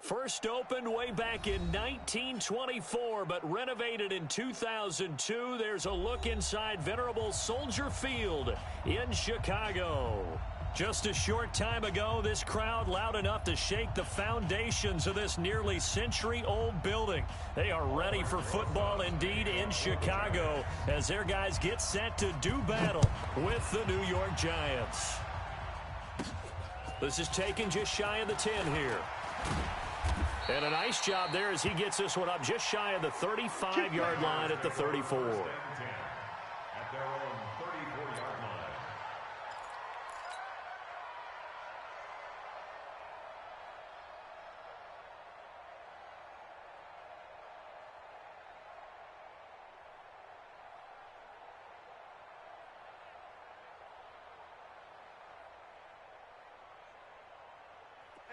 First opened way back in 1924, but renovated in 2002. There's a look inside venerable Soldier Field in Chicago. Just a short time ago, this crowd loud enough to shake the foundations of this nearly century-old building. They are ready for football indeed in Chicago as their guys get set to do battle with the New York Giants. This is taken just shy of the 10 here. And a nice job there as he gets this one up just shy of the 35-yard line at the 34.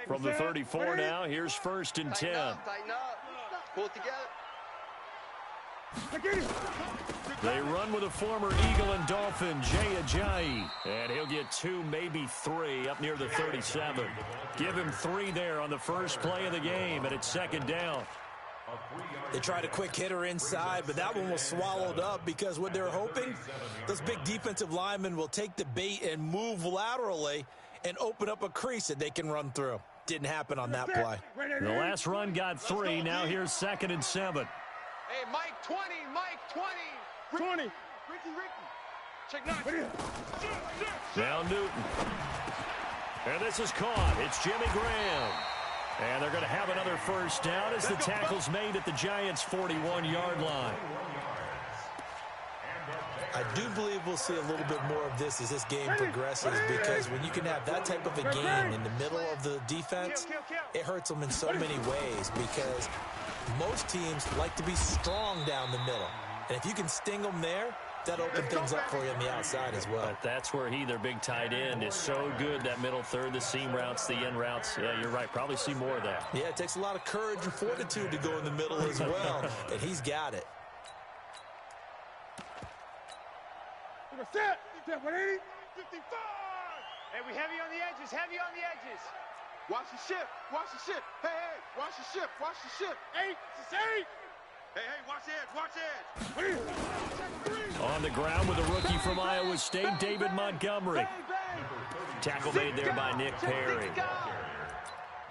From the 34 now, here's 1st and 10. Tighten up. Pull it together. They run with a former Eagle and Dolphin, Jay Ajayi. And he'll get 2, maybe 3 up near the 37. Give him 3 there on the first play of the game, and it's 2nd down. They tried a quick hitter inside, but that one was swallowed up because what they're hoping, those big defensive linemen will take the bait and move laterally and open up a crease that they can run through. Didn't happen on that play. The last run got 3. Now here's 2nd and 7. Hey, Mike 20, Mike 20. 20. Ricky. Check 9. Now Newton. And this is caught. It's Jimmy Graham. And they're going to have another first down as the tackle's made at the Giants' 41-yard line. I do believe we'll see a little bit more of this as this game progresses, because when you can have that type of a gain in the middle of the defense, it hurts them in so many ways, because most teams like to be strong down the middle. And if you can sting them there, that opens things up for you on the outside as well. But that's where their big tight end, is so good, that middle third, the seam routes, the in routes. Yeah, you're right. Probably see more of that. Yeah, it takes a lot of courage and fortitude to go in the middle as well, and he's got it. Set. 180. 55. Hey, we heavy on the edges. Watch the ship. Hey, watch the ship. 8. It's 8. Hey, watch edge. On the ground with a rookie from Iowa State, David Montgomery. Tackle made there by Nick Perry.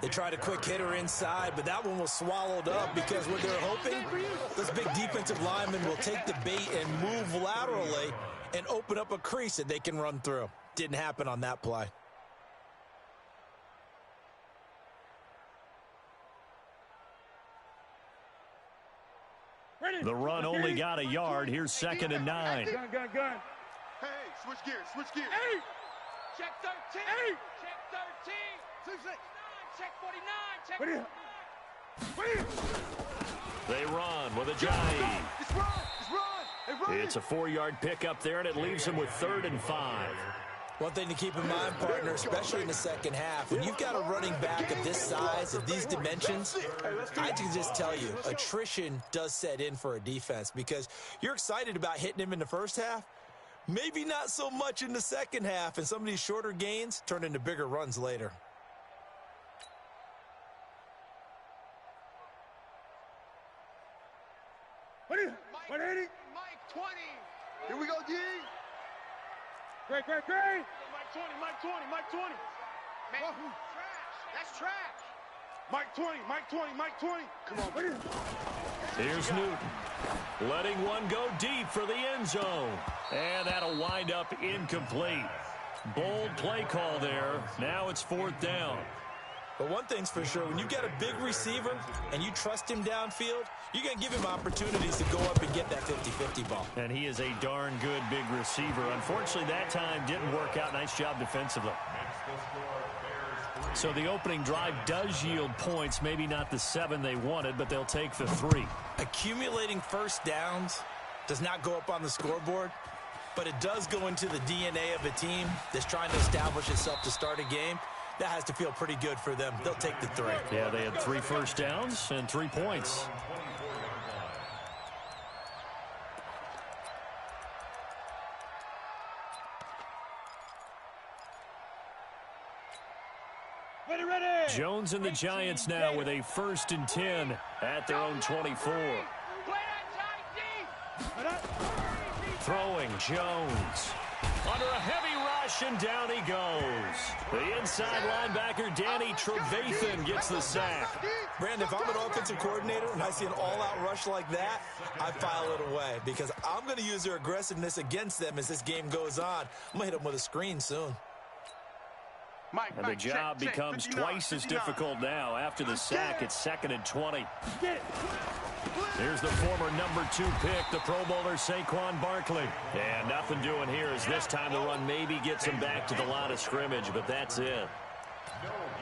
They tried a quick hitter inside, but that one was swallowed up because what they're hoping, those big defensive linemen will take the bait and move laterally and open up a crease that they can run through. Didn't happen on that play. The run only got a yard. Here's 2nd and 9. Gun. Hey, switch gears. 8. Check 13. 8. Check 13. 6. Check 49. Check 49. They run with Ajayi. It's run. It's a 4-yard pickup there, and it leaves them with 3rd and 5. One thing to keep in mind, partner, especially in the second half, when you've got a running back of this size, of these dimensions, I can just tell you, attrition does set in for a defense, because you're excited about hitting him in the first half, maybe not so much in the second half, and some of these shorter gains turn into bigger runs later. Mike 20. Here we go, D. Great. Mike 20. Man, trash. That's trash. Mike 20. Come on. Here's Newton. Letting one go deep for the end zone. And that'll wind up incomplete. Bold play call there. Now it's 4th down. But one thing's for sure, when you've got a big receiver and you trust him downfield, you're going to give him opportunities to go up and get that 50-50 ball. And he is a darn good big receiver. Unfortunately, that time didn't work out. Nice job defensively. So the opening drive does yield points, maybe not the 7 they wanted, but they'll take the 3. Accumulating first downs does not go up on the scoreboard, but it does go into the DNA of a team that's trying to establish itself to start a game. That has to feel pretty good for them. They'll take the 3. Yeah, they had 3 first downs and 3 points. Ready. Jones and the Giants now with a 1st and 10 at their own 24. Throwing Jones. Under a heavy rush, and down he goes. The inside linebacker, Danny Trevathan, gets the sack. Brandon, if I'm an offensive coordinator and I see an all-out rush like that, I file it away because I'm going to use their aggressiveness against them as this game goes on. I'm going to hit them with a screen soon. And the job becomes twice as difficult now. After the sack, it's 2nd and 20. Here's the former number 2 pick, the Pro Bowler Saquon Barkley. And nothing doing here as this time the run maybe gets him back to the line of scrimmage, but that's it.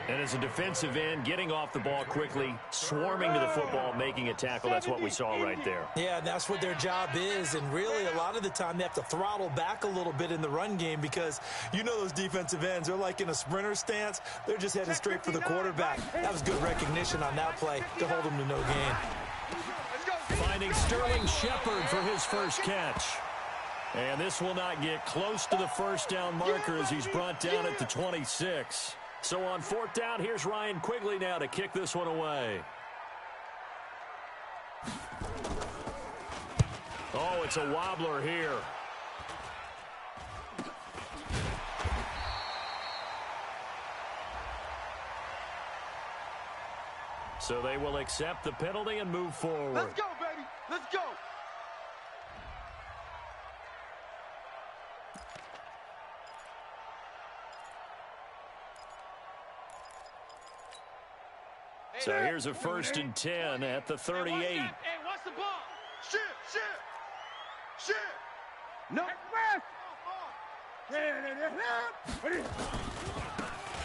And as a defensive end, getting off the ball quickly, swarming to the football, making a tackle, that's what we saw right there. Yeah, and that's what their job is. And really, a lot of the time, they have to throttle back a little bit in the run game because you know those defensive ends, they're like in a sprinter stance. They're just heading straight for the quarterback. That was good recognition on that play to hold them to no gain. Finding Sterling Shepard for his first catch. And this will not get close to the first down marker as he's brought down at the 26. So on 4th down, here's Ryan Quigley now to kick this one away. Oh, it's a wobbler here. So they will accept the penalty and move forward. Let's go, baby. Let's go. So here's a 1st and 10 at the 38. Hey, what's the ball? Shit. No.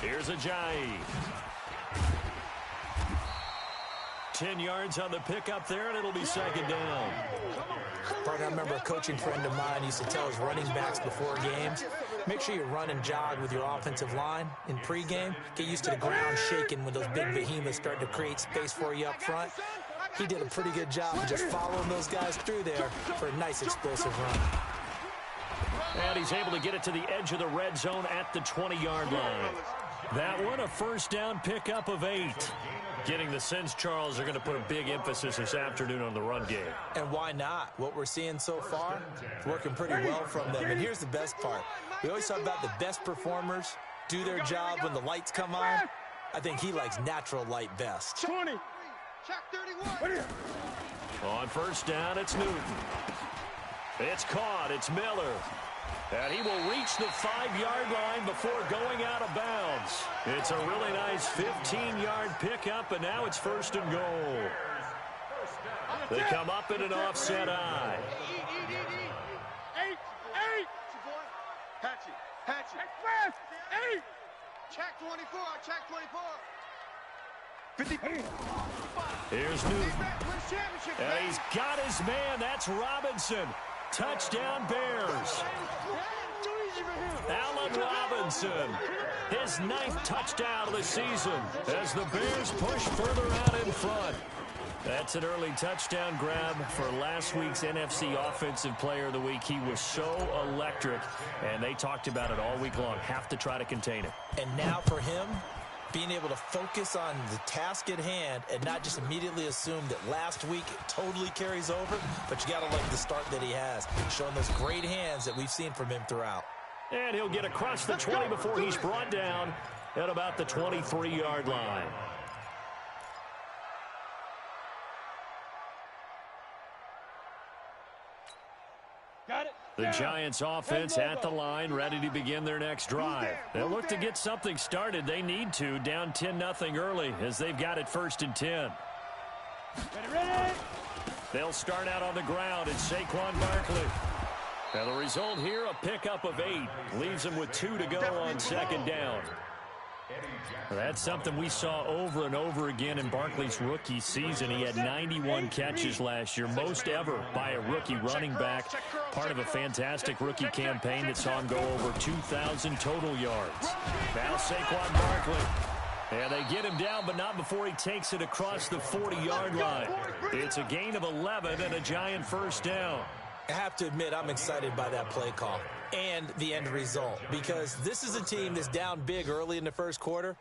Here's Ajayi. 10 yards on the pickup there, and it'll be 2nd down. Partner, I remember a coaching friend of mine used to tell his running backs before games, make sure you run and jog with your offensive line in pregame. Get used to the ground shaking when those big behemoths start to create space for you up front. He did a pretty good job of just following those guys through there for a nice explosive run. And he's able to get it to the edge of the red zone at the 20-yard line. That one, a 1st down pickup of 8. Getting the sense, Charles, are going to put a big emphasis this afternoon on the run game. And why not? What we're seeing so far, it's working pretty well from them. And here's the best part. We always talk about the best performers do their job when the lights come on. I think he likes natural light best. 20. Check 31. On 1st down, it's Newton. It's caught. It's Miller. And he will reach the 5-yard line before going out of bounds. It's a really nice 15-yard pickup, and now it's 1st and goal. They come up in an offset eye. Eight. Hatch it. Eight. Check 24. Check 24. 50. Here's Newton. And he's got his man. That's Robinson. Touchdown, Bears. Allen Robinson, his 9th touchdown of the season as the Bears push further out in front. That's an early touchdown grab for last week's NFC Offensive Player of the Week. He was so electric, and they talked about it all week long. Have to try to contain it. And now for him, being able to focus on the task at hand and not just immediately assume that last week it totally carries over, but you got to like the start that he has, showing those great hands that we've seen from him throughout. And he'll get across the 20 before he's brought down at about the 23-yard line. Got it. The Giants offense at the line, ready to begin their next drive. They'll look to get something started. They need to, down 10-0 early as they've got it 1st and 10. Ready. They'll start out on the ground. It's Saquon Barkley. And the result here, a pickup of 8. Leaves them with 2 to go on 2nd down. That's something we saw over and over again in Barkley's rookie season. He had 91 catches last year, most ever by a rookie running back. Part of a fantastic rookie campaign that saw him go over 2,000 total yards. Now Saquon Barkley. And they get him down, but not before he takes it across the 40-yard line. It's a gain of 11 and a Giant 1st down. I have to admit, I'm excited by that play call and the end result because this is a team that's down big early in the first quarter,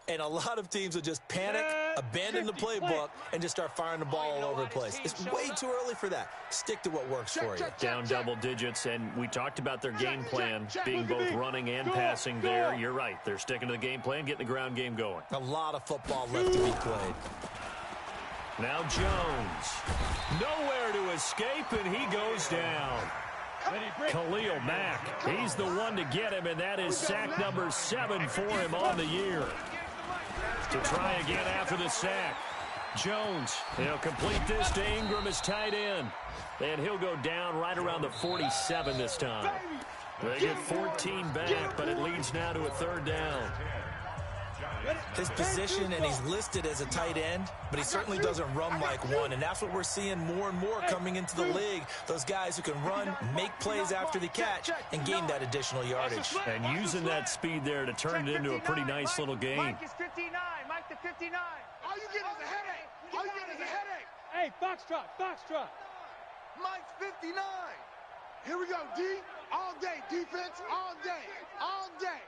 And a lot of teams will just panic, abandon the playbook, and just start firing the ball all over the place. It's way too early for that. Stick to what works for you. Down double digits, and we talked about their game plan being both running and passing there. You're right. They're sticking to the game plan, getting the ground game going. A lot of football left to be played. Now Jones. Nowhere to escape, and he goes down. Khalil Mack, he's the one to get him, and that is sack number 7 for him on the year. To try again after the sack. Jones, he'll complete this to Ingram as tight end. And he'll go down right around the 47 this time. They get 14 back, but it leads now to a 3rd down. His position, and he's listed as a tight end, but he certainly doesn't run like one, and that's what we're seeing more and more coming into the league. Those guys who can run, make plays after the catch, and gain that additional yardage. And using that speed there to turn it into a pretty nice little game. Mike is 59. Mike to 59. All you get is a headache. All you get is a headache. Hey, foxtrot, foxtrot. Mike's 59. Here we go, D. All day. Defense all day. All day.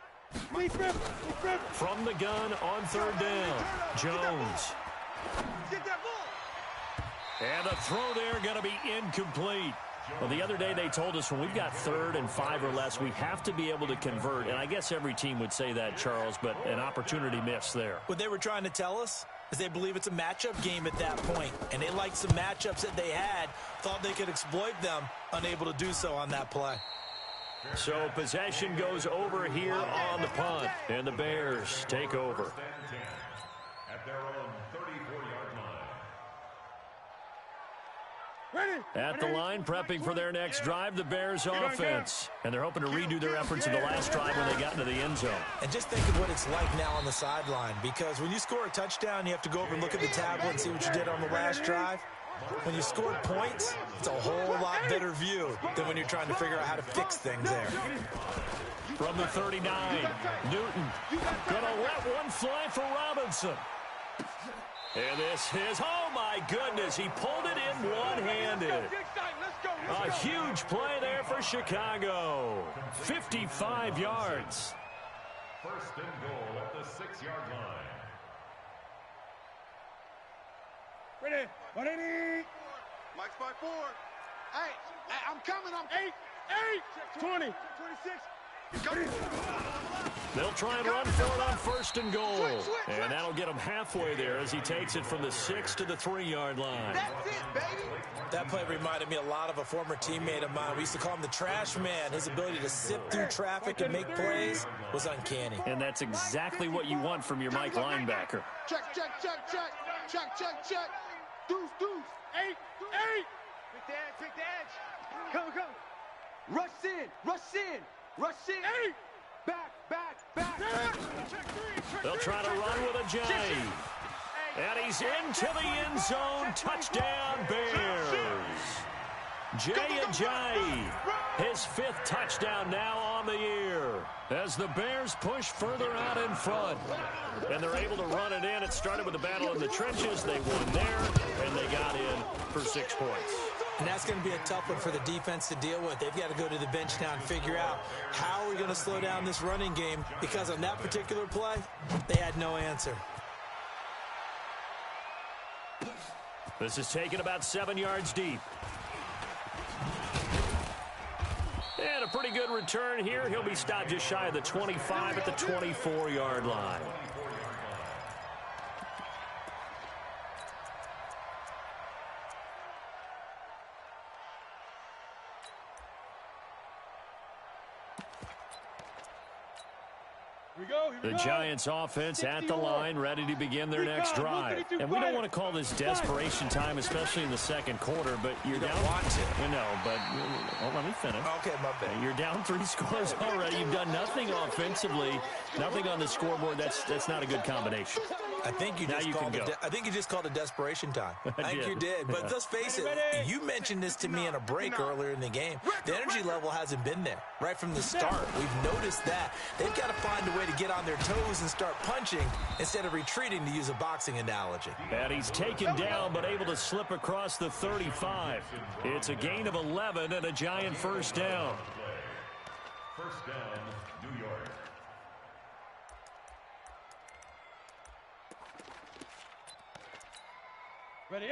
From the gun on 3rd down. Jones. Get that ball. And the throw there going to be incomplete. Well, the other day they told us when we've got 3rd and 5 or less, we have to be able to convert. And I guess every team would say that, Charles, but an opportunity missed there. What they were trying to tell us is they believe it's a matchup game at that point. And they liked some matchups that they had, thought they could exploit them, unable to do so on that play. So possession goes over here on the punt, and the Bears take over. At their own 34-yard line. At the line, prepping for their next drive, the Bears offense. And they're hoping to redo their efforts in the last drive when they got into the end zone. And just think of what it's like now on the sideline, because when you score a touchdown, you have to go over and look at the tablet and see what you did on the last drive. When you scored points, it's a whole lot better view than when you're trying to figure out how to fix things there. From the 39, Newton gonna let one fly for Robinson. And this is, oh my goodness, he pulled it in one-handed. A huge play there for Chicago. 55 yards. 1st and goal at the 6-yard line. Ready, 180. Mike's by 4. Hey, I'm coming. I'm 8, 20. 26. They'll try and run for it on 1st and goal. And that'll get him halfway there as he takes it from the 6 to the 3-yard line. That's it, baby. That play reminded me a lot of a former teammate of mine. We used to call him the trash man. His ability to sift through traffic and make plays was uncanny. And that's exactly what you want from your Mike linebacker. Check. Deuce. 8. Pick the edge. Come. Rush in. 8. Back. They'll try to run with a J. And he's into the end zone. Touchdown, Bears. Jay, his 5th touchdown now on the year. As the Bears push further out in front. And they're able to run it in. It started with a battle in the trenches. They won there, and they got in for 6 points. And that's going to be a tough one for the defense to deal with. They've got to go to the bench now and figure out how are we going to slow down this running game, because on that particular play, they had no answer. This is taken about 7 yards deep. And a pretty good return here. He'll be stopped just shy of the 25 at the 24-yard line. The Giants offense at the line, ready to begin their next drive. And we don't want to call this desperation time, especially in the 2nd quarter, but you're down. Want to. I know, but let me finish. Okay, my bad. You're down 3 scores already. You've done nothing offensively, nothing on the scoreboard. That's not a good combination. I think you just called it desperation time. I think you did. But let's face it, you mentioned this to me in a break earlier in the game. The energy level hasn't been there right from the start. We've noticed that. They've got to find a way to get on their toes and start punching instead of retreating, to use a boxing analogy. And he's taken down but able to slip across the 35. It's a gain of 11 and a Giant 1st down. 1st down, New York.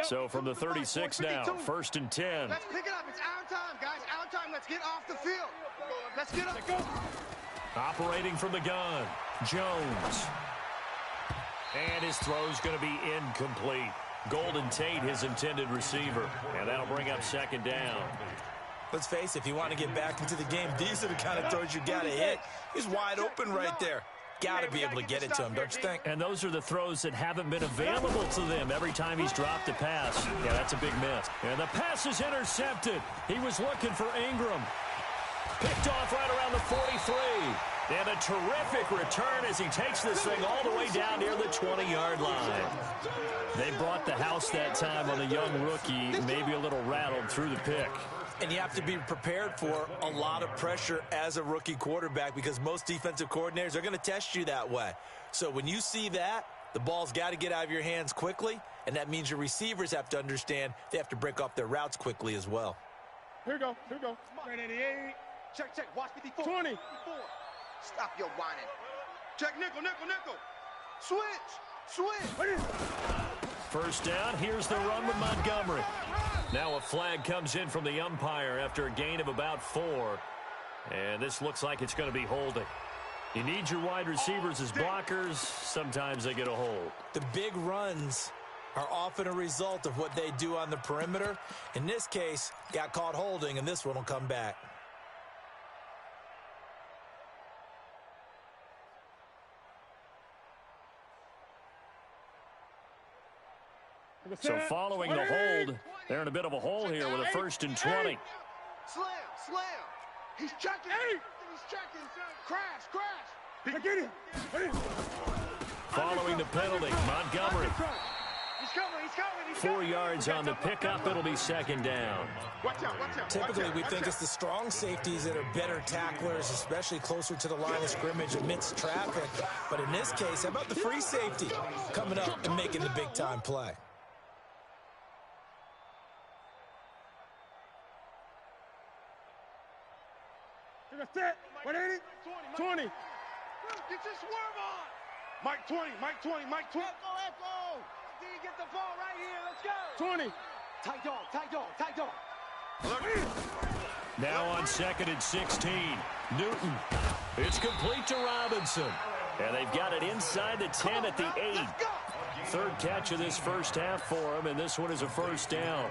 So from the 36 now, 1st and 10. Let's pick it up. It's our time, guys. Our time. Let's get off the field. Let's get up. Operating from the gun, Jones. And his throw's going to be incomplete. Golden Tate, his intended receiver. And that'll bring up 2nd down. Let's face it, if you want to get back into the game, these are the kind of throws you got to hit. He's wide open right there. Got to be able to get it to him, don't you think? And those are the throws that haven't been available to them every time he's dropped a pass. Yeah, that's a big miss. And the pass is intercepted. He was looking for Ingram. Picked off right around the 43. And a terrific return as he takes this thing all the way down near the 20-yard line. They brought the house that time on the young rookie, maybe a little rattled through the pick. And you have to be prepared for a lot of pressure as a rookie quarterback because most defensive coordinators are going to test you that way. So when you see that, the ball's got to get out of your hands quickly, and that means your receivers have to understand they have to break off their routes quickly as well. Here we go. 88. Check. Watch 54. 20. 54. Stop your whining. Check nickel. Switch. 1st down, here's the run with Montgomery. Now a flag comes in from the umpire after a gain of about 4. And this looks like it's going to be holding. You need your wide receivers as blockers. Sometimes they get a hold. The big runs are often a result of what they do on the perimeter. In this case, got caught holding, and this one will come back. So following the hold, they're in a bit of a hole here with a 1st and 20. Slam. He's checking. Crash. Get it. Following the penalty, Montgomery. He's coming. 4 yards on the pickup. It'll be 2nd down. Watch out. Typically, we think it's the strong safeties that are better tacklers, especially closer to the line of scrimmage amidst traffic. But in this case, how about the free safety coming up and making the big-time play? Set. 180. 20. Get your swerve on. Mike 20. Echo. D, get the ball right here. Let's go. 20. Tight dog. Now on 2nd and 16. Newton. It's complete to Robinson. And they've got it inside the 10 at the 8. 3rd catch of this 1st half for him, and this one is a 1st down.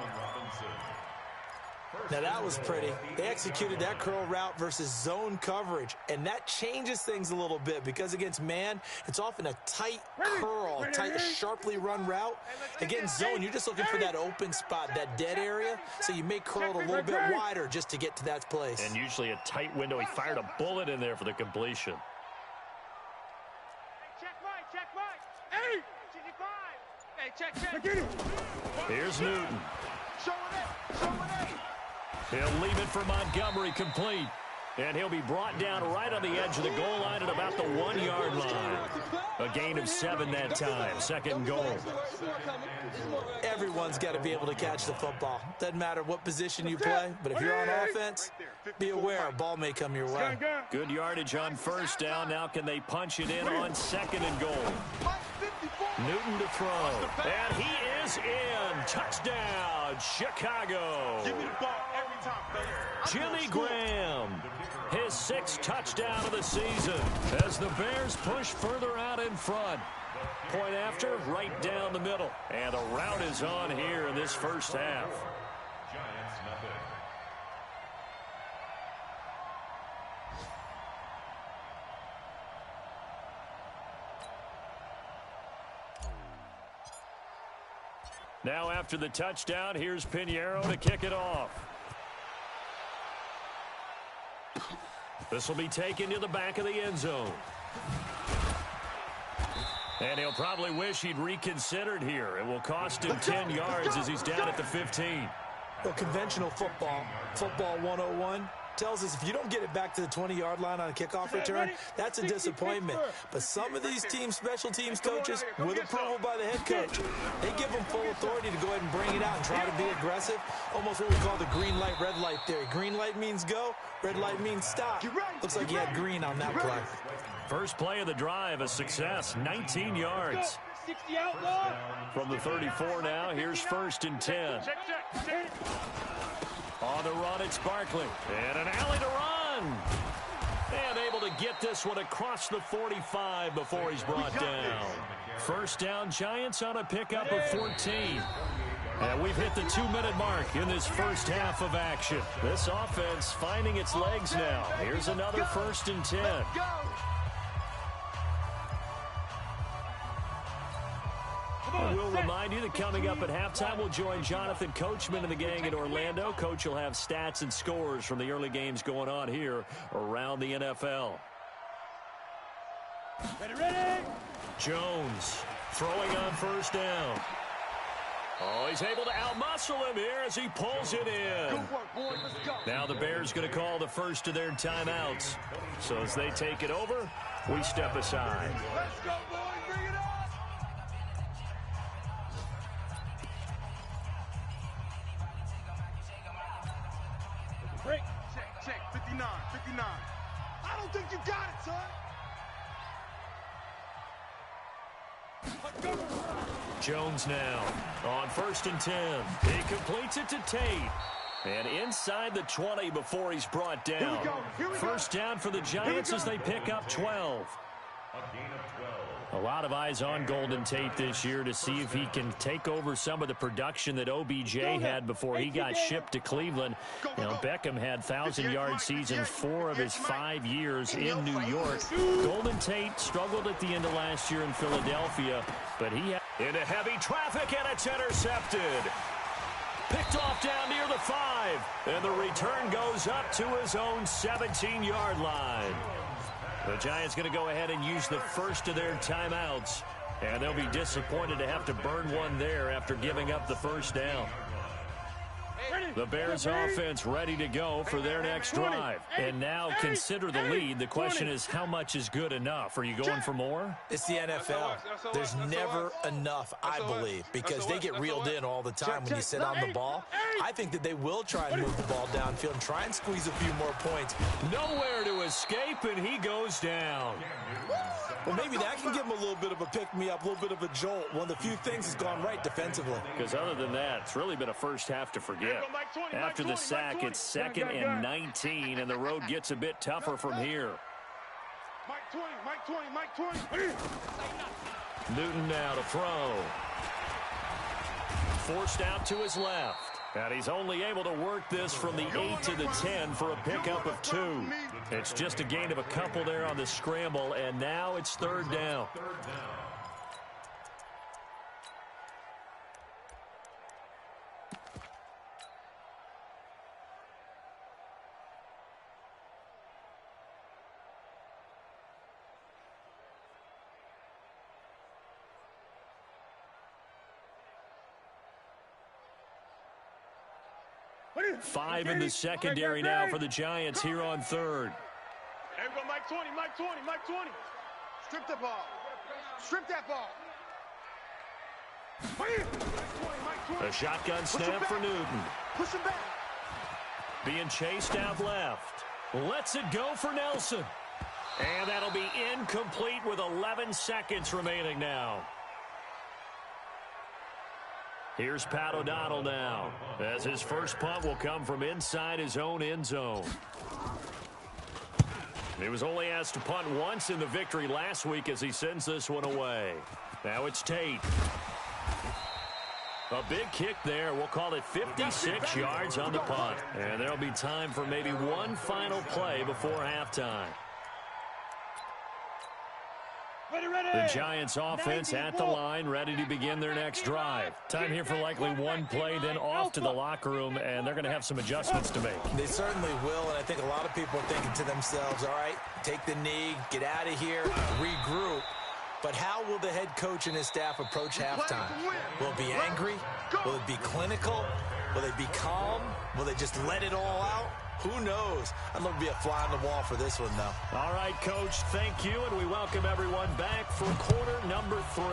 Now that was pretty. They executed that curl route versus zone coverage, and that changes things a little bit because against man, it's often a tight curl, tight, sharply run route. Against zone, you're just looking for that open spot, that dead area, so you may curl it a little bit wider just to get to that place. And usually a tight window. He fired a bullet in there for the completion. Check Mike. 85. Hey, check. Get it. Here's Newton. Show it. He'll leave it for Montgomery complete. And he'll be brought down right on the edge of the goal line at about the 1-yard line. A gain of 7 that time. 2nd and goal. Everyone's got to be able to catch the football. Doesn't matter what position you play, but if you're on offense, be aware a ball may come your way. Good yardage on 1st down. Now can they punch it in on 2nd and goal? Newton to throw. And he is in. Touchdown, Chicago. Give me the ball every time, fellas. Jimmy Graham, his 6th touchdown of the season as the Bears push further out in front. Point after, right down the middle. And the route is on here in this 1st half. Giants nothing. Now after the touchdown, here's Pinheiro to kick it off. This will be taken to the back of the end zone. And he'll probably wish he'd reconsidered here. It will cost him 10 yards as he's down at the 15. Well, conventional football 101, tells us if you don't get it back to the 20-yard line on a kickoff return, that's a disappointment. But some of these team special teams coaches, with approval by the head coach, they give them full authority to go ahead and bring it out and try to be aggressive. Almost what we call the green light, red light theory. Green light means go, red light means stop. Looks like he had green on that play. First play of the drive, a success, 19 yards. 60 out, Lord. From the 34 now, here's 1st and 10. Check. On the run, it's Barkley. And an alley to run. And able to get this one across the 45 before he's brought down. 1st down, Giants on a pickup of 14. And we've hit the 2-minute mark in this first half of action. This offense finding its legs now. Here's another 1st and 10. We'll remind you that coming up at halftime, we'll join Jonathan Coachman and the gang in Orlando. Coach will have stats and scores from the early games going on here around the NFL. Ready. Jones throwing on 1st down. Oh, he's able to outmuscle him here as he pulls it in. Good work, boy. Let's go. Now the Bears going to call the first of their timeouts. So as they take it over, we step aside. Let's go, boys. Bring it on. Break. Check. 59. I don't think you got it, son. Jones now on 1st and 10. He completes it to Tate. And inside the 20 before he's brought down. Here we go. 1st down for the Giants as they pick up 12. A gain of 12. A lot of eyes on Golden Tate this year to see if he can take over some of the production that OBJ had before he got shipped to Cleveland. You know, Beckham had 1,000-yard seasons 4 of his 5 years in New York. Golden Tate struggled at the end of last year in Philadelphia, but he had into heavy traffic, and it's intercepted. Picked off down near the 5, and the return goes up to his own 17-yard line. The Giants going to go ahead and use the first of their timeouts, and they'll be disappointed to have to burn one there after giving up the 1st down. The Bears offense ready to go for their next drive. And now consider the lead. The question is, how much is good enough? Are you going for more? It's the NFL. There's never enough, I believe, because they get reeled in all the time when you sit on the ball. I think that they will try and move the ball downfield and try and squeeze a few more points. Nowhere to escape, and he goes down. Well, maybe that can give him a little bit of a pick-me-up, a little bit of a jolt. One of the few things has gone right defensively. Because other than that, it's really been a first half to forget. After the sack, it's 2nd and 19, and the road gets a bit tougher from here. Mike 20. Newton now to throw. Forced out to his left. And he's only able to work this from the 8 to the 10 for a pickup of 2. It's just a gain of a couple there on the scramble, and now it's 3rd down. Five in the secondary now for the Giants here on 3rd. There we go, Mike 20. Strip the ball. Strip that ball. A shotgun snap for Newton. Push him back. Being chased out left. Lets it go for Nelson. And that'll be incomplete with 11 seconds remaining now. Here's Pat O'Donnell now, as his first punt will come from inside his own end zone. He was only asked to punt once in the victory last week as he sends this one away. Now it's Tate. A big kick there. We'll call it 56 yards on the punt. And there'll be time for maybe one final play before halftime. The Giants offense at the line, ready to begin their next drive. Time here for likely one play, then off to the locker room, and they're going to have some adjustments to make. They certainly will, and I think a lot of people are thinking to themselves, all right, take the knee, get out of here, regroup. But how will the head coach and his staff approach halftime? Will it be angry? Will it be clinical? Will they be calm? Will they just let it all out? Who knows? I'd love to be a fly on the wall for this one, though. All right, Coach, thank you, and we welcome everyone back for quarter number 3.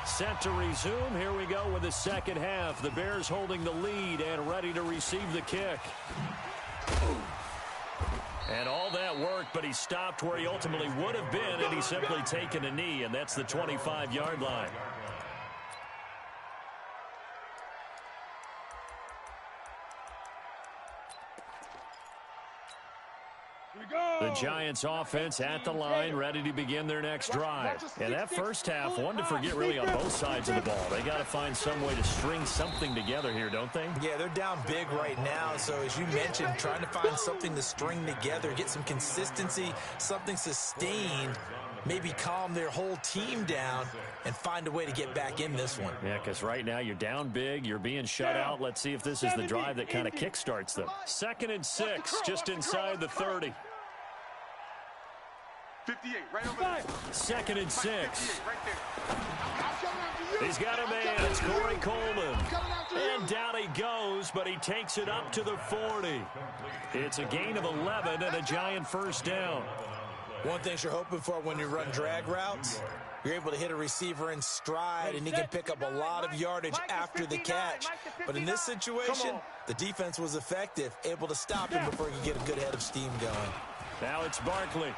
Set to resume. Here we go with the second half. The Bears holding the lead and ready to receive the kick. And all that worked, but he stopped where he ultimately would have been, and he's simply taken a knee, and that's the 25-yard line. The Giants offense at the line, ready to begin their next drive. And that first half, one to forget really on both sides of the ball. They got to find some way to string something together here, don't they? Yeah, they're down big right now. So as you mentioned, trying to find something to string together, get some consistency, something sustained, maybe calm their whole team down and find a way to get back in this one. Yeah, because right now you're down big, you're being shut out. Let's see if this is the drive that kind of kickstarts them. 2nd and 6, just inside the 30. 58, right over there. 2nd and 6. Right there. He's got a man. It's Corey Coleman. And down he goes, but he takes it up to the 40. It's a gain of 11 and a Giant first down. One thing you're hoping for when you run drag routes, you're able to hit a receiver in stride, and he can pick up a lot of yardage after the catch. But in this situation, the defense was effective, able to stop him before he could get a good head of steam going. Now it's Barkley.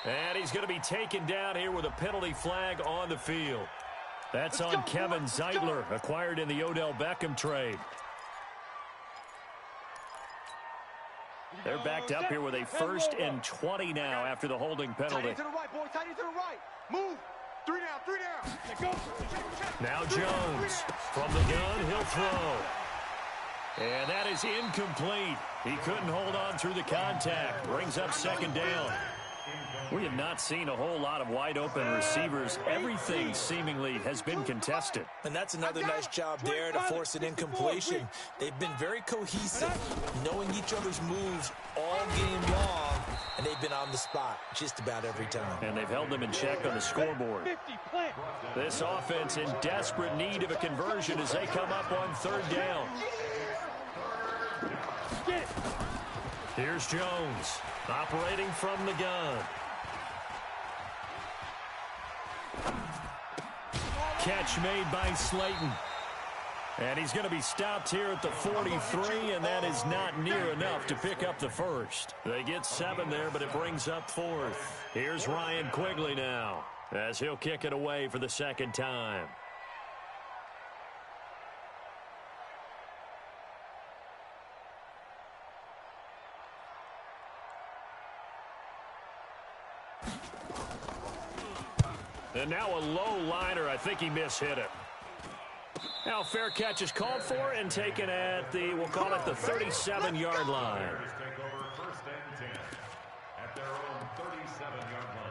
And he's going to be taken down here with a penalty flag on the field. That's on Kevin Zeitler, acquired in the Odell Beckham trade. They're backed up here with a 1st and 20 now after the holding penalty. Tight end to the right, boy. Tight end to the right. Move. 3 down, 3 down. Now Jones from the gun, he'll throw. And that is incomplete. He couldn't hold on through the contact. Brings up 2nd down. We have not seen a whole lot of wide-open receivers. Everything seemingly has been contested. And that's another nice job there to force an incompletion. They've been very cohesive, knowing each other's moves all game long, and they've been on the spot just about every time. And they've held them in check on the scoreboard. This offense in desperate need of a conversion as they come up on 3rd down. Here's Jones, operating from the gun. Catch made by Slayton. And he's going to be stopped here at the 43, and that is not near enough to pick up the first. They get 7 there, but it brings up 4th. Here's Ryan Quigley now, as he'll kick it away for the 2nd time. And now a low liner. I think he mishit it. Now fair catch is called for and taken at the, we'll call it the 37-yard line. Take over 1st and 10 at their own 37-yard line.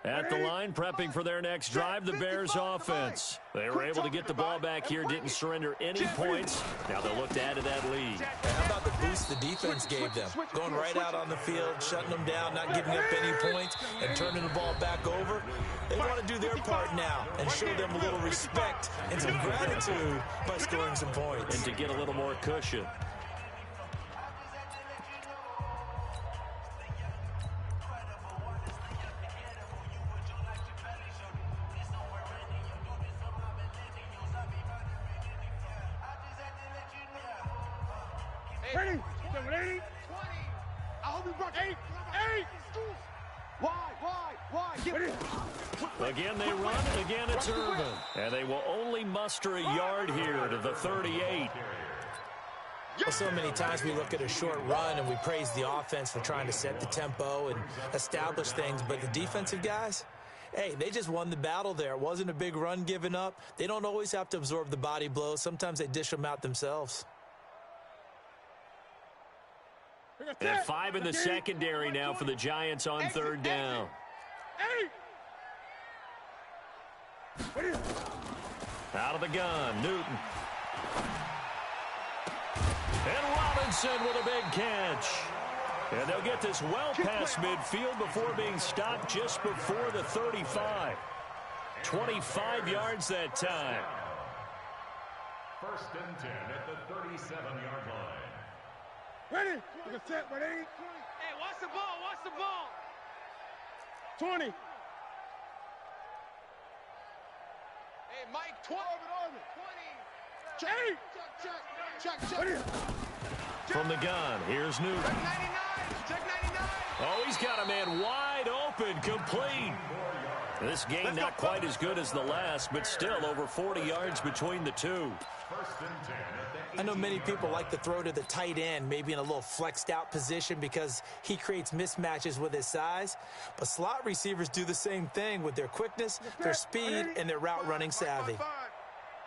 At the line, prepping for their next drive, the Bears offense. They were able to get the ball back here, didn't surrender any points. Now they'll look to add to that lead. How about the boost the defense gave them? Going right out on the field, shutting them down, not giving up any points, and turning the ball back over. They want to do their part now and show them a little respect and some gratitude by scoring some points. And to get a little more cushion. Ready? 20. I hope he brought 8. Wide. Again they run, again it's Irvin. And they will only muster a yard here to the 38. So many times we look at a short run and we praise the offense for trying to set the tempo and establish things, but the defensive guys, hey, they just won the battle there. It wasn't a big run given up. They don't always have to absorb the body blows. Sometimes they dish them out themselves. And 5 in the secondary now for the Giants on 3rd down. Out of the gun, Newton. And Robinson with a big catch. And they'll get this well past midfield before being stopped just before the 35. 25 yards that time. 1st and 10 at the 37-yard line. Ready? You can set, ready? Hey, watch the ball, watch the ball. 20. Hey, Mike, 20. 20. Check. From the gun, here's Newton. 99. Check 99. Oh, he's got a man wide open, complete. This game not quite as good as the last, but still over 40 yards between the two. I know many people like to throw to the tight end, maybe in a little flexed out position because he creates mismatches with his size. But slot receivers do the same thing with their quickness, their speed, and their route running savvy.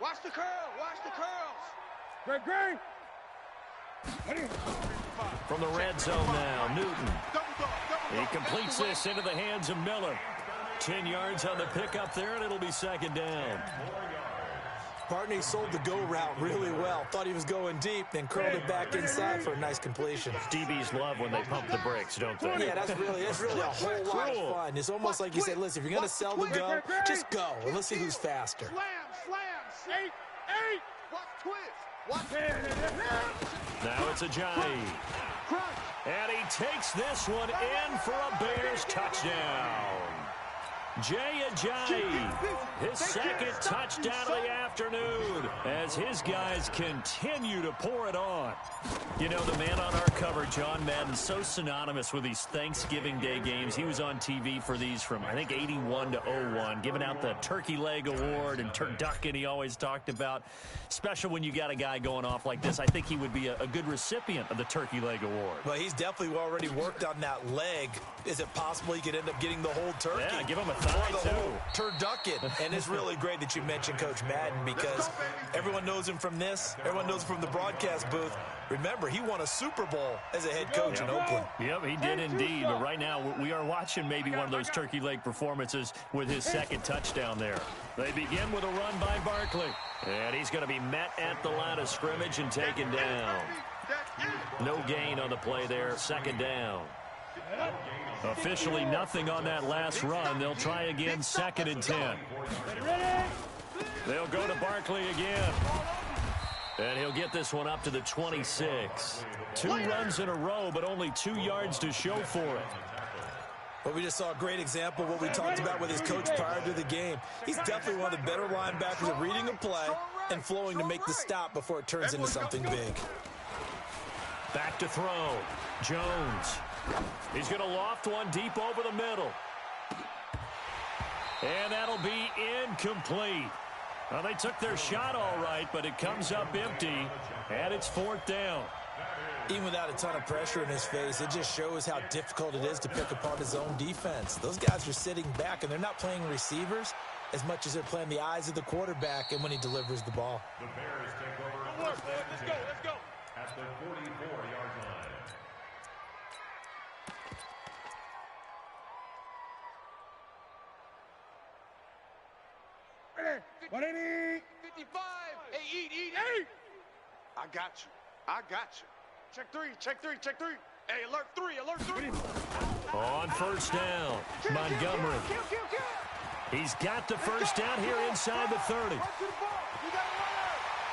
Watch the curl. Watch the curls. Great. From the red zone now, Newton. He completes this into the hands of Miller. 10 yards on the pickup there, and it'll be second down. Partner sold the go route really well. Thought he was going deep, then curled it back inside for a nice completion. DBs love when they pump the brakes, don't they? Yeah, that's really a whole lot of fun. It's almost like you say, listen, if you're going to sell the go, just go, and let's see who's faster. Slam. 8. Watch twist. Watch. Now it's Ajayi. And he takes this one in for a Bears touchdown. Jay Ajayi, his second touchdown of the afternoon as his guys continue to pour it on. You know, the man on our cover, John Madden, so synonymous with these Thanksgiving Day games. He was on TV for these from, I think, 81 to 01, giving out the Turkey Leg Award and turducken he always talked about. Special when you got a guy going off like this. I think he would be a good recipient of the Turkey Leg Award. Well, he's definitely already worked on that leg. Is it possible he could end up getting the whole turkey? Yeah, give him a or thigh, the too. whole turducken. And it's really great that you mentioned Coach Madden because everyone knows him from this. Everyone knows him from the broadcast booth. Remember, he won a Super Bowl as a head coach in Oakland. Yep, he did indeed. But right now, we are watching maybe one of those turkey leg performances with his second touchdown there. They begin with a run by Barkley. And he's going to be met at the line of scrimmage and taken down. No gain on the play there. Second down. Officially nothing on that last run. They'll try again, 2nd and 10. They'll go to Barkley again. And he'll get this one up to the 26. 2 runs in a row, but only 2 yards to show for it. Well, we just saw a great example of what we talked about with his coach prior to the game. He's definitely one of the better linebackers at reading a play and flowing to make the stop before it turns into something big. Back to throw. Jones. He's going to loft one deep over the middle. And that'll be incomplete. Well, they took their shot all right, but it comes up empty, and it's 4th down. Even without a ton of pressure in his face, it just shows how difficult it is to pick apart his own defense. Those guys are sitting back, and they're not playing receivers as much as they're playing the eyes of the quarterback and when he delivers the ball. The Bears take over. Let's go. At the 44-yard line. Ready? 55. Hey, eat. I got you. Check three. Hey, alert three. On first down, Montgomery. Kill. He's got the first down here inside the 30.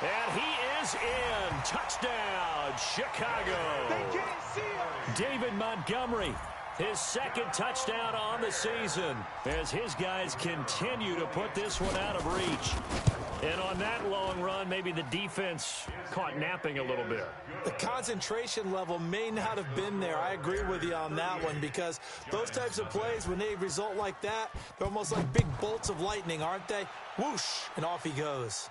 And he is in. Touchdown, Chicago. They can't see us. David Montgomery, his second touchdown on the season as his guys continue to put this one out of reach. And on that long run, maybe the defense caught napping a little bit. The concentration level may not have been there. I agree with you on that one because those types of plays, when they result like that, they're almost like big bolts of lightning, aren't they? Whoosh, and off he goes.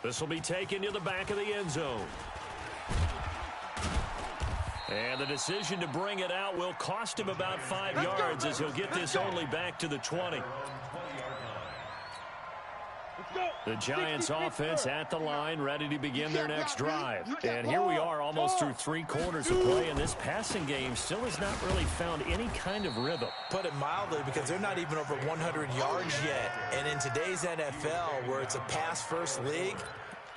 This will be taken to the back of the end zone. And the decision to bring it out will cost him about 5 yards as he'll get this only back to the 20. The Giants offense at the line, ready to begin their next drive. And here we are almost through 3 quarters of play, and this passing game still has not really found any kind of rhythm. Put it mildly, because they're not even over 100 yards yet. And in today's NFL, where it's a pass-first league,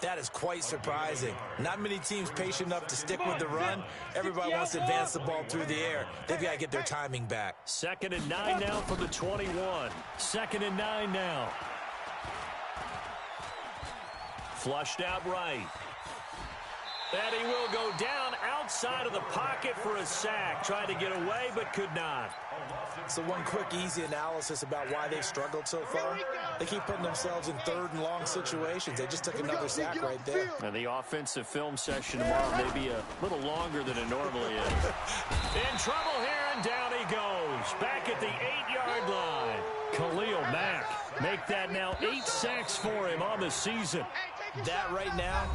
that is quite surprising. Not many teams patient enough to stick with the run. Everybody wants to advance the ball through the air. They've got to get their timing back. 2nd and 9 now from the 21. 2nd and 9 now. Flushed out right. And he will go down outside of the pocket for a sack. Tried to get away, but could not. So one quick, easy analysis about why they've struggled so far. They keep putting themselves in third and long situations. They just took another sack right there. And the offensive film session tomorrow may be a little longer than it normally is. In trouble here, and down he goes. Back at the 8-yard line. Khalil Mack. Make that now 8 sacks for him on the season. That right now,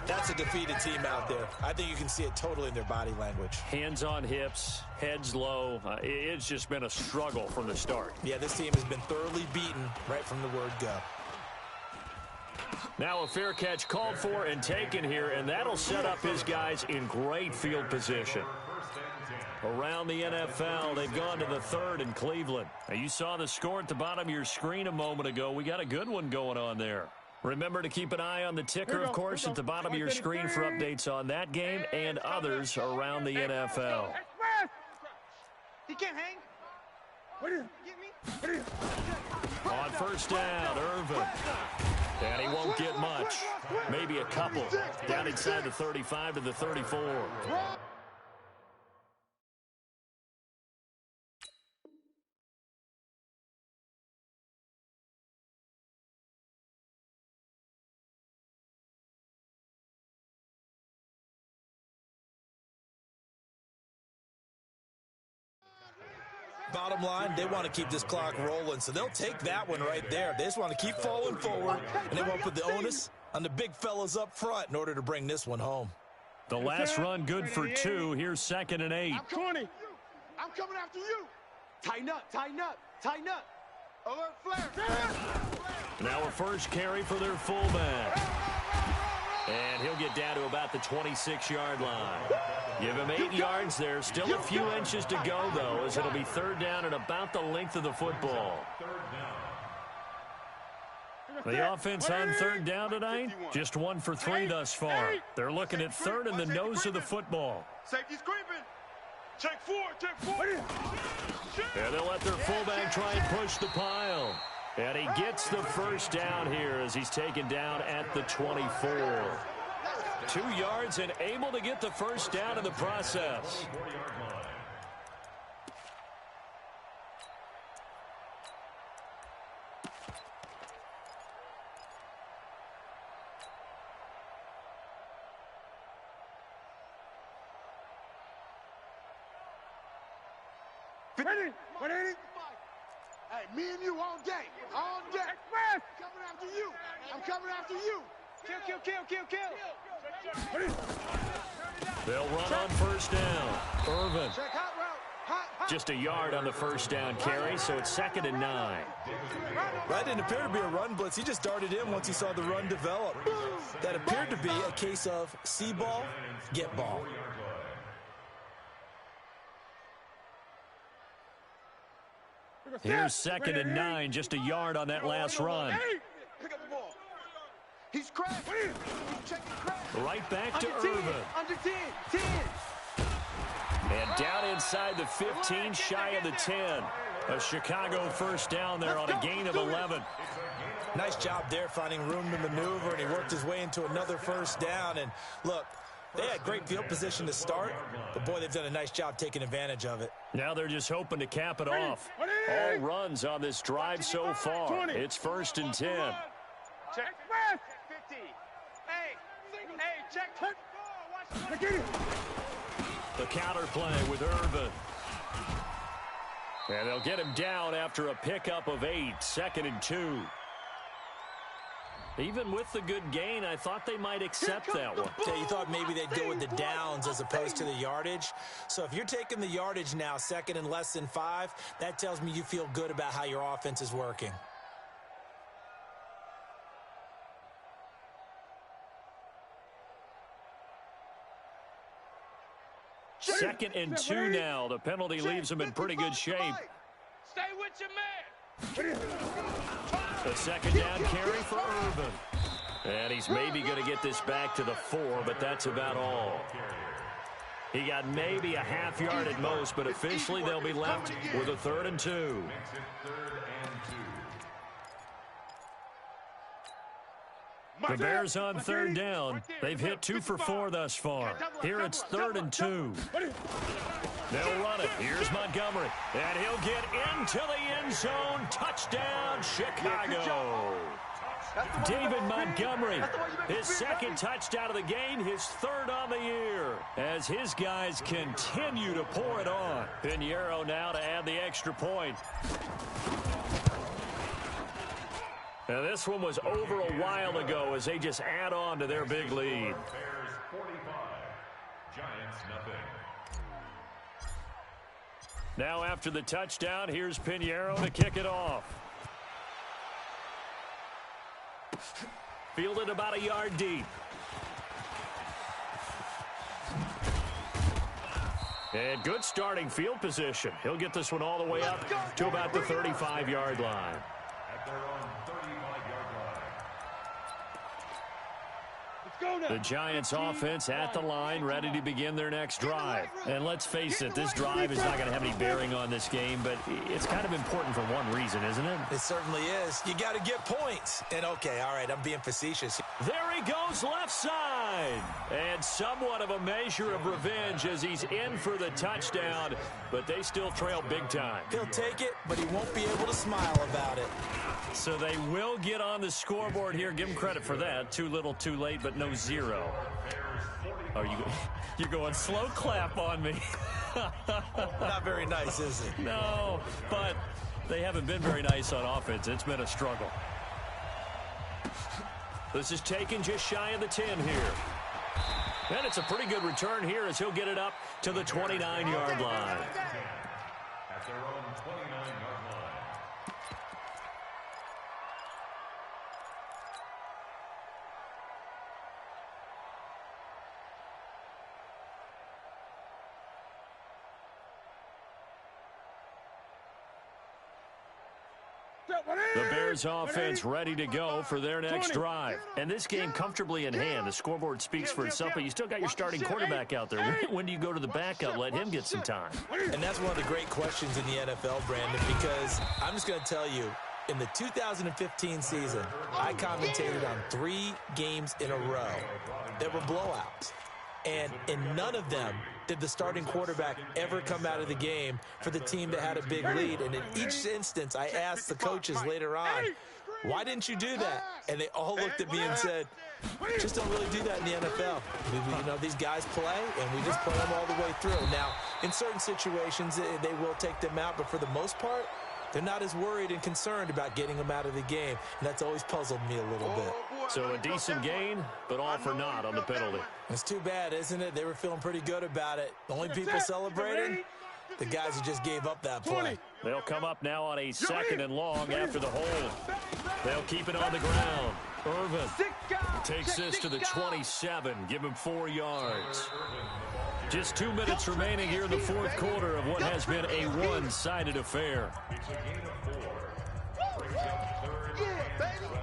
that's a defeated team out there. I think you can see it totally in their body language. Hands on hips, heads low. It's just been a struggle from the start. Yeah, this team has been thoroughly beaten right from the word go. Now a fair catch called for and taken here, and that'll set up his guys in great field position. Around the NFL, they've gone to the 3rd in Cleveland. Now, you saw the score at the bottom of your screen a moment ago. We got a good one going on there. Remember to keep an eye on the ticker, of course, at the bottom of your screen for updates on that game and others around the NFL. He can't hang. On first down, Irvin. And he won't get much. Maybe a couple. Down inside the 35 to the 34. Bottom line, they want to keep this clock rolling, so they'll take that one right there. They just want to keep falling forward, and they won't put the onus on the big fellas up front in order to bring this one home. The last run good for 2. Here's 2nd and 8. I'm coming after you. Tighten up, tighten up, tighten up. Alert flare. Now a first carry for their fullback. And he'll get down to about the 26-yard line. Give him 8 yards there. Still a few inches to go, though, as it'll be 3rd down and about the length of the football. The offense on 3rd down tonight, just 1 for 3 thus far. They're looking at 3rd in the nose of the football. Safety's creeping. Check 4, check 4. And they'll let their fullback try and push the pile. And he gets the first down here as he's taken down at the 24. 2 yards and able to get the first down in the process. Ready? 180. Hey, me and you all day. All day. Express. Coming after you. I'm coming after you. Kill, kill, kill, kill, kill. They'll run on first down. Irvin. Check hot route. Hot. Just a yard on the first down carry, so it's 2nd and 9. That didn't appear to be a run blitz. He just darted in once he saw the run develop. That appeared to be a case of see ball, get ball. Here's 2nd and 9, just a yard on that last run. Pick up the ball. He's cracked. He's checking crack. Right back to Under 10, Irvin. under 10, 10. And down inside the 15, shy of the 10. A Chicago first down there on a gain of 11. Nice job there finding room to maneuver, and he worked his way into another first down. And look, they had great field position to start, but boy, they've done a nice job taking advantage of it. Now they're just hoping to cap it off. All runs on this drive so far. It's 1st and 10. Check. 50. Hey, check. Watch the The counter play with Irvin. And they'll get him down after a pickup of 8, 2nd and 2. Even with the good gain, I thought they might accept that one. Yeah, you thought maybe they'd go with the downs as opposed to the yardage. So if you're taking the yardage now, 2nd and less than 5, that tells me you feel good about how your offense is working. Second and 2 now. The penalty leaves them in pretty good shape. Stay with your man. The 2nd down carry for Irvin. And he's maybe going to get this back to the 4, but that's about all. He got maybe a half yard at most, but officially they'll be left with a 3rd and 2. The Bears on third down. They've hit 2 for 4 thus far. Here it's 3rd and 2. They'll run it. Here's Montgomery. And he'll get into the end zone. Touchdown, Chicago. David Montgomery, his 2nd touchdown of the game, his 3rd on the year, as his guys continue to pour it on. Pinheiro now to add the extra point. Now this one was over a while ago as they just add on to their big lead. Bears 45, Giants nothing. Now after the touchdown, here's Pinheiro to kick it off. Fielded about a yard deep. And good starting field position. He'll get this one all the way up to about the 35-yard line. At their own 35-yard line. The Giants offense at the line, ready to begin their next drive. And let's face it, this drive is not going to have any bearing on this game, but it's kind of important for one reason, isn't it? It certainly is. You got to get points. And okay, all right, I'm being facetious. There he goes left side. And somewhat of a measure of revenge as he's in for the touchdown, but they still trail big time. He'll take it, but he won't be able to smile about it. So they will get on the scoreboard here. Give him credit for that. Too little, too late, but no 0. Oh, you're going slow clap on me. Not very nice, is it? No, but they haven't been very nice on offense. It's been a struggle. This is taken just shy of the 10 here. And it's a pretty good return here as he'll get it up to the 29-yard line. At their own 29-yard line. The Bears offense ready to go for their next drive. And this game comfortably in hand. The scoreboard speaks for itself, but you still got your starting quarterback out there. When do you go to the backup? Let him get some time. And that's one of the great questions in the NFL, Brandon, because I'm just going to tell you, in the 2015 season, I commentated on 3 games in a row that were blowouts. And in none of them did the starting quarterback ever come out of the game for the team that had a big lead. And in each instance, I asked the coaches later on, why didn't you do that? And they all looked at me and said, just don't really do that in the NFL. You know, these guys play, and we just play them all the way through. Now, in certain situations, they will take them out, but for the most part, they're not as worried and concerned about getting them out of the game. And that's always puzzled me a little bit. So a decent gain, but all for naught on the penalty. It's too bad, isn't it? They were feeling pretty good about it. The only people celebrating, the guys who just gave up that play. They'll come up now on a 2nd and long after the hold. They'll keep it on the ground. Irvin takes this to the 27. Give him 4 yards. Just 2 minutes remaining here in the 4th quarter of what has been a one-sided affair. It's a gain of 4. Brings up 3rd and 12.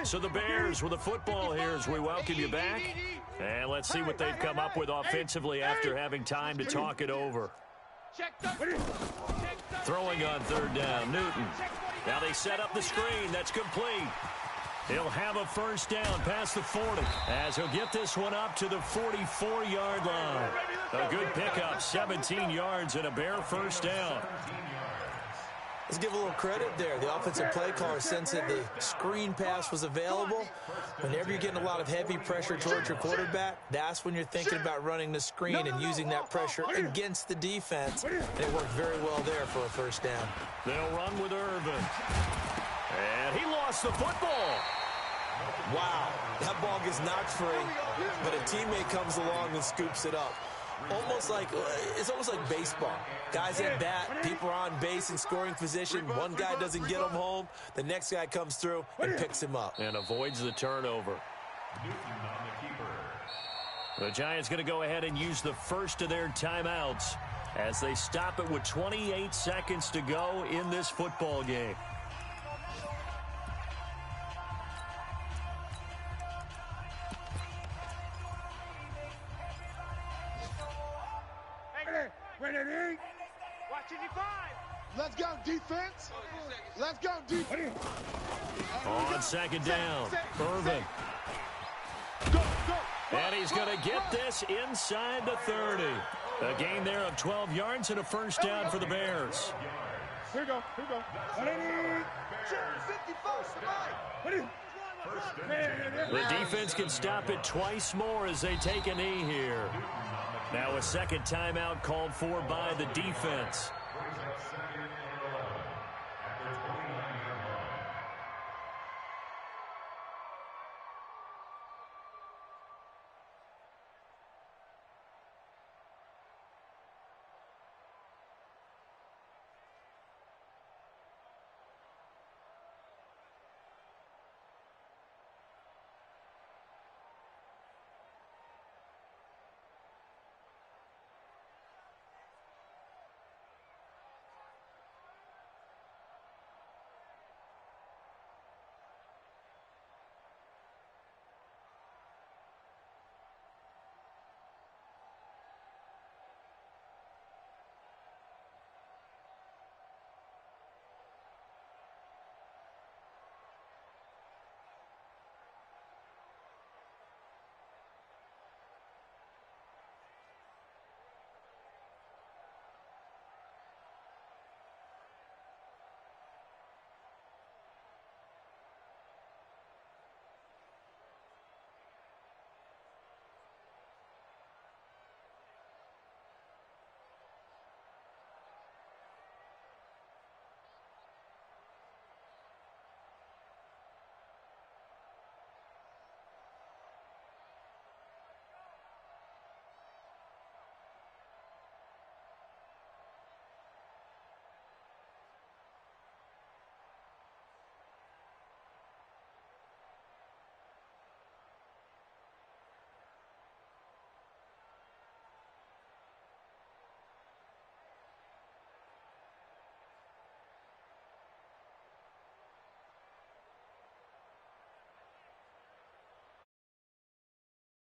So the Bears with the football here as we welcome you back. And let's see what they've come up with offensively after having time to talk it over. Throwing on 3rd down, Newton. Now they set up the screen. That's complete. He'll have a 1st down past the 40 as he'll get this one up to the 44-yard line. A good pickup, 17 yards and a Bear 1st down. Let's give a little credit there. The offensive play caller sensed that the screen pass was available. Whenever you're getting a lot of heavy pressure towards your quarterback, that's when you're thinking about running the screen and using that pressure against the defense. And it worked very well there for a 1st down. They'll run with Irvin. And he lost the football. Wow, that ball gets knocked free, but a teammate comes along and scoops it up. It's almost like baseball. Guys at bat, people are on base in scoring position. One guy doesn't get him home. The next guy comes through and picks him up. And avoids the turnover. The Giants going to go ahead and use the first of their timeouts as they stop it with 28 seconds to go in this football game. defense. Let's go, defense. On second down, Irvin. Go. And he's going to get this inside the 30. A gain there of 12 yards and a first down for the Bears. Here we go. 54, The defense can stop it twice more as they take a knee here. Now a second timeout called for by the defense.